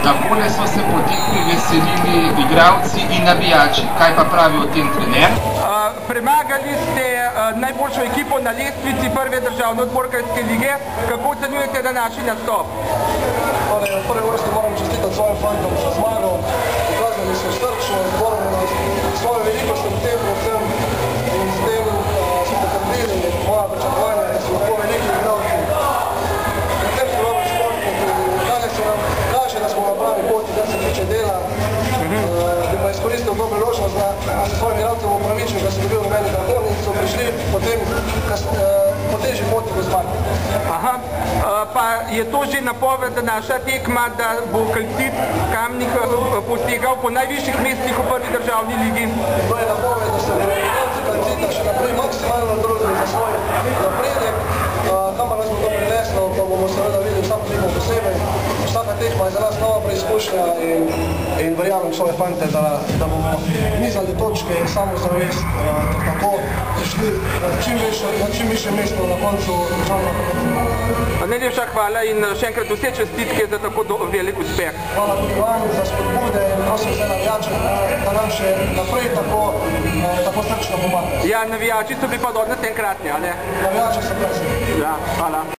Takole so se po tekmi veselili igralci in navijači. Kaj pa pravi o tem trener? Premagali ste najboljšo ekipo na lestvici prve državne odbojkarske lige. Kako ocenjujete današnji nastop? V prvi vrsti moram čestitati svojim fantom za zmago. Pokazali so strčnost, borbenost, svojo velikost v tem predvsem in s tem so potrdili moja pričakovanja, da so lahko veliki igralci. Predvsem smo dobri športniki, danes se nam kaže, da smo na pravi poti, da se tiče dela. Bi pa izkoristil to priložnost, da se svojim igralcem upravičil, da so dobili rumeni karton in so prišli potem po težji poti do zmage. Aha, pa je to že napoved naša tekma, da bo Kalcit Kamnik posegal po najvišjih mestih v prvi državni ligi? To je napoved, da se bodo igralci Kalcita še naprej maksimalno trudili za svoj napredek. Kamor nas bo to prineslo, pa bomo seveda videli vsako tekmo posebej. Vsaka tekma je za nas nova preizkušnja in verjamem svoje fante, da bomo nizali točke in samozavest, tako prišli na čim višje mesto na koncu državnega prvenstva. Najlepša hvala in še enkrat vse čestitke za tako velik uspeh. Hvala tudi vam za spodbude in prosim vse navijače, da nam še naprej tako srčno pomagajo. Ja, navijači so bili pa do nas enkratni, a ne? Navijači so prosim. Ja, hvala.